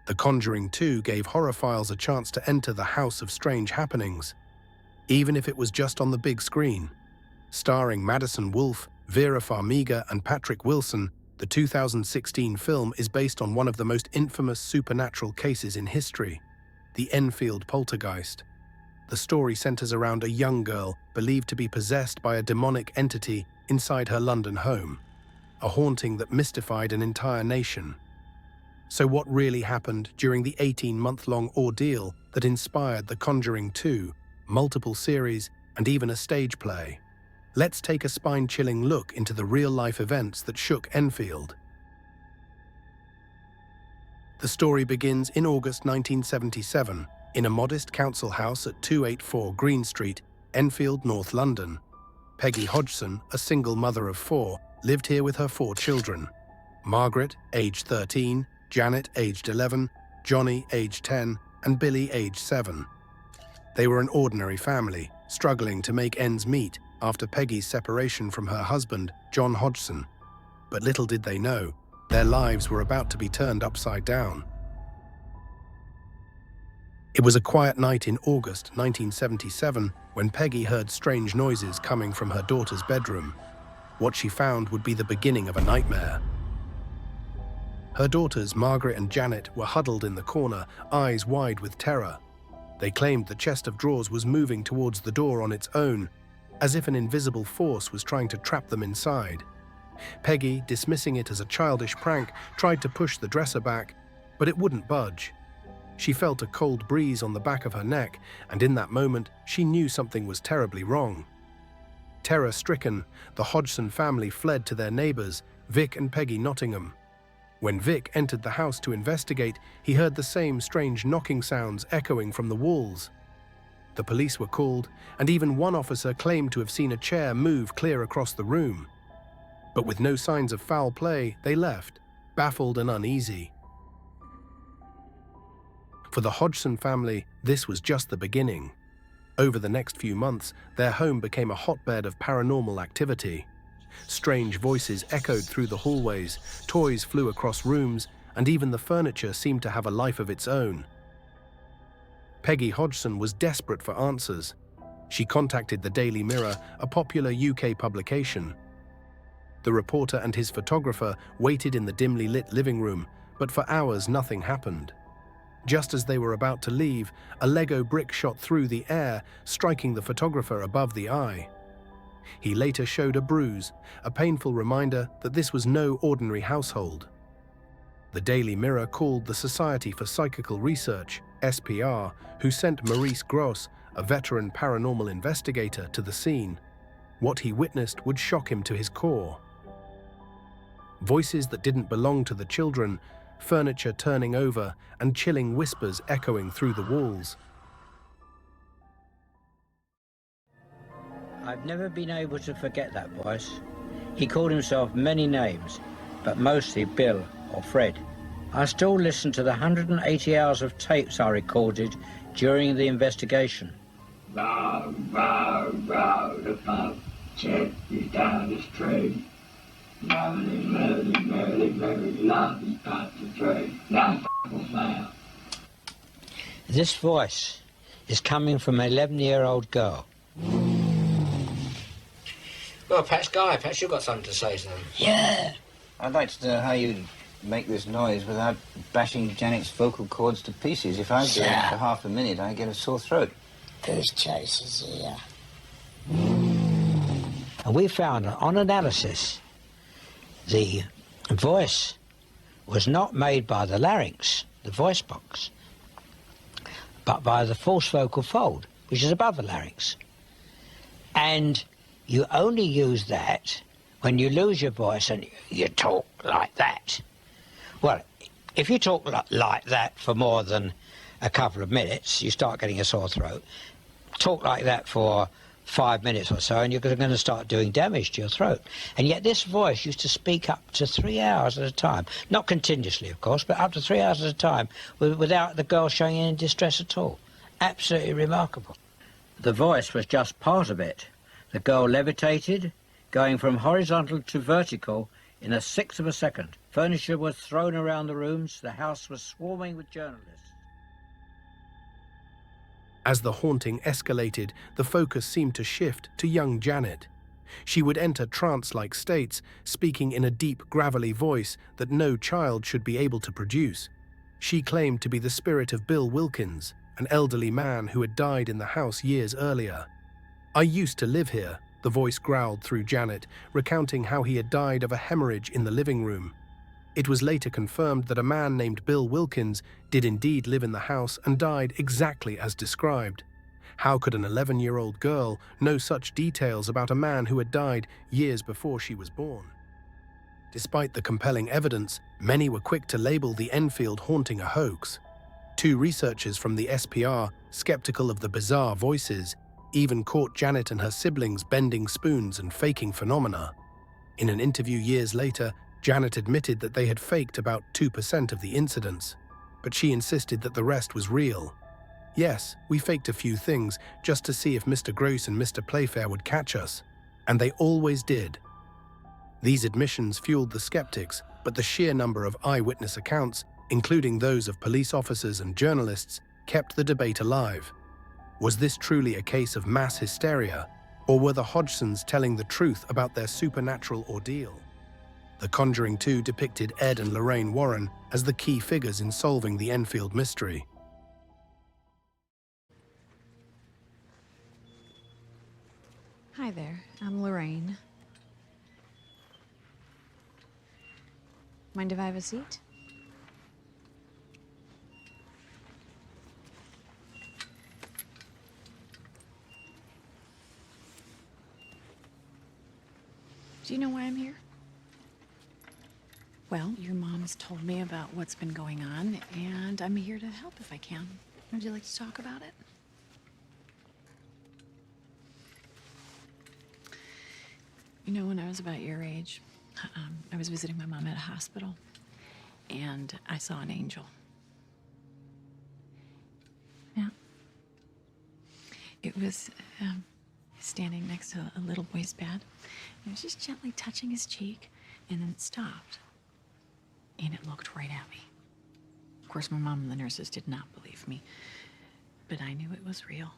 The Conjuring 2 gave horrorphiles a chance to enter the House of Strange Happenings, even if it was just on the big screen. Starring Madison Wolfe, Vera Farmiga, and Patrick Wilson, the 2016 film is based on one of the most infamous supernatural cases in history, the Enfield Poltergeist. The story centers around a young girl believed to be possessed by a demonic entity inside her London home, a haunting that mystified an entire nation. So what really happened during the 18-month-long ordeal that inspired The Conjuring 2, multiple series, and even a stage play? Let's take a spine-chilling look into the real-life events that shook Enfield. The story begins in August 1977, in a modest council house at 284 Green Street, Enfield, North London. Peggy Hodgson, a single mother of 4, lived here with her 4 children. Margaret, aged 13, Janet, aged 11, Johnny, aged 10, and Billy, aged 7. They were an ordinary family, struggling to make ends meet after Peggy's separation from her husband, John Hodgson. But little did they know, their lives were about to be turned upside down. It was a quiet night in August 1977 when Peggy heard strange noises coming from her daughter's bedroom. What she found would be the beginning of a nightmare. Her daughters, Margaret and Janet, were huddled in the corner, eyes wide with terror. They claimed the chest of drawers was moving towards the door on its own, as if an invisible force was trying to trap them inside. Peggy, dismissing it as a childish prank, tried to push the dresser back, but it wouldn't budge. She felt a cold breeze on the back of her neck, and in that moment, she knew something was terribly wrong. Terror-stricken, the Hodgson family fled to their neighbors, Vic and Peggy Nottingham. When Vic entered the house to investigate, he heard the same strange knocking sounds echoing from the walls. The police were called, and even one officer claimed to have seen a chair move clear across the room. But with no signs of foul play, they left, baffled and uneasy. For the Hodgson family, this was just the beginning. Over the next few months, their home became a hotbed of paranormal activity. Strange voices echoed through the hallways, toys flew across rooms, and even the furniture seemed to have a life of its own. Peggy Hodgson was desperate for answers. She contacted the Daily Mirror, a popular UK publication. The reporter and his photographer waited in the dimly lit living room, but for hours nothing happened. Just as they were about to leave, a Lego brick shot through the air, striking the photographer above the eye. He later showed a bruise, a painful reminder that this was no ordinary household. The Daily Mirror called the Society for Psychical Research, SPR, who sent Maurice Gross, a veteran paranormal investigator, to the scene. What he witnessed would shock him to his core. Voices that didn't belong to the children, furniture turning over, and chilling whispers echoing through the walls. I've never been able to forget that voice. He called himself many names, but mostly Bill or Fred. I still listen to the 180 hours of tapes I recorded during the investigation. Row, row, row, the pub, check is down the street. Merrily, merrily, merrily, merrily, lovely part to train. Now f***ing This voice is coming from an 11-year-old girl. Well, perhaps, Guy, perhaps you've got something to say to them. Yeah. I'd like to know how you make this noise without bashing Janet's vocal cords to pieces. If I do it for half a minute, I get a sore throat. Goose chasers here. And we found, on analysis, the voice was not made by the larynx, the voice box, but by the false vocal fold, which is above the larynx. And you only use that when you lose your voice and you talk like that. Well, if you talk like that for more than a couple of minutes, you start getting a sore throat. Talk like that for 5 minutes or so and you're going to start doing damage to your throat. And yet this voice used to speak up to 3 hours at a time. Not continuously, of course, but up to 3 hours at a time without the girl showing any distress at all. Absolutely remarkable. The voice was just part of it. The girl levitated, going from horizontal to vertical in a sixth of a second. Furniture was thrown around the rooms. The house was swarming with journalists. As the haunting escalated, the focus seemed to shift to young Janet. She would enter trance-like states, speaking in a deep, gravelly voice that no child should be able to produce. She claimed to be the spirit of Bill Wilkins, an elderly man who had died in the house years earlier. "I used to live here," the voice growled through Janet, recounting how he had died of a hemorrhage in the living room. It was later confirmed that a man named Bill Wilkins did indeed live in the house and died exactly as described. How could an 11-year-old girl know such details about a man who had died years before she was born? Despite the compelling evidence, many were quick to label the Enfield haunting a hoax. 2 researchers from the SPR, skeptical of the bizarre voices, even caught Janet and her siblings bending spoons and faking phenomena. In an interview years later, Janet admitted that they had faked about 2% of the incidents, but she insisted that the rest was real. "Yes, we faked a few things just to see if Mr. Gross and Mr. Playfair would catch us, and they always did." These admissions fueled the skeptics, but the sheer number of eyewitness accounts, including those of police officers and journalists, kept the debate alive. Was this truly a case of mass hysteria, or were the Hodgsons telling the truth about their supernatural ordeal? The Conjuring 2 depicted Ed and Lorraine Warren as the key figures in solving the Enfield mystery. Hi there, I'm Lorraine. Mind if I have a seat? Do you know why I'm here? Well, your mom's told me about what's been going on, and I'm here to help if I can. Would you like to talk about it? You know, when I was about your age, I was visiting my mom at a hospital, and I saw an angel. Yeah. It was standing next to a little boy's bed. It was just gently touching his cheek, and then it stopped. And it looked right at me. Of course, my mom and the nurses did not believe me, but I knew it was real.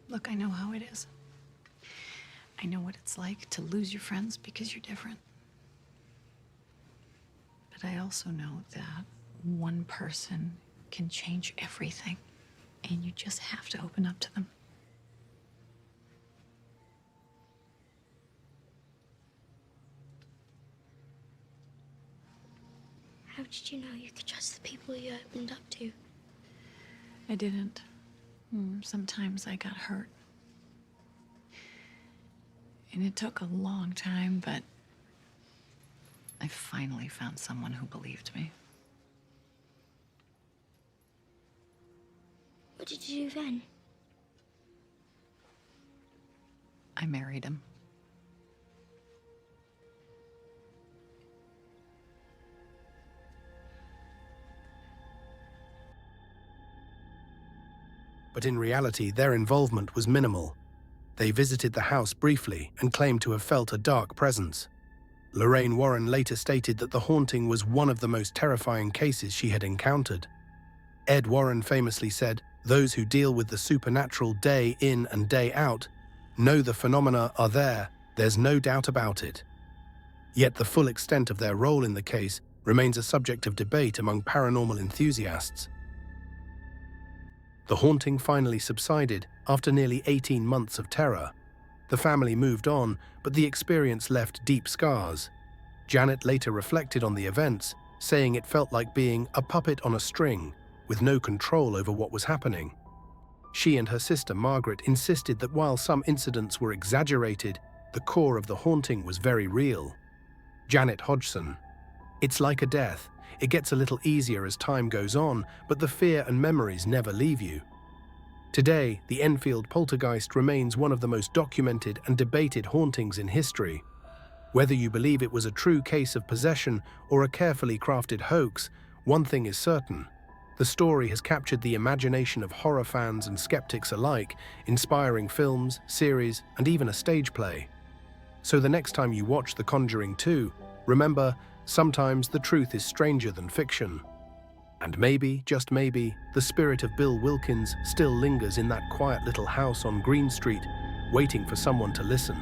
Look, I know how it is. I know what it's like to lose your friends because you're different. But I also know that one person can change everything, and you just have to open up to them. How did you know you could trust the people you opened up to? I didn't. Sometimes I got hurt. And it took a long time, but I finally found someone who believed me. What did you do then? I married him. But in reality, their involvement was minimal. They visited the house briefly and claimed to have felt a dark presence. Lorraine Warren later stated that the haunting was one of the most terrifying cases she had encountered. Ed Warren famously said, "Those who deal with the supernatural day in and day out know the phenomena are there, there's no doubt about it." Yet the full extent of their role in the case remains a subject of debate among paranormal enthusiasts. The haunting finally subsided after nearly 18 months of terror. The family moved on, but the experience left deep scars. Janet later reflected on the events, saying it felt like being a puppet on a string, with no control over what was happening. She and her sister Margaret insisted that while some incidents were exaggerated, the core of the haunting was very real. Janet Hodgson: "It's like a death. It gets a little easier as time goes on, but the fear and memories never leave you." Today, the Enfield Poltergeist remains one of the most documented and debated hauntings in history. Whether you believe it was a true case of possession or a carefully crafted hoax, one thing is certain: the story has captured the imagination of horror fans and skeptics alike, inspiring films, series, and even a stage play. So the next time you watch The Conjuring 2, remember, sometimes the truth is stranger than fiction. And maybe, just maybe, the spirit of Bill Wilkins still lingers in that quiet little house on Green Street, waiting for someone to listen.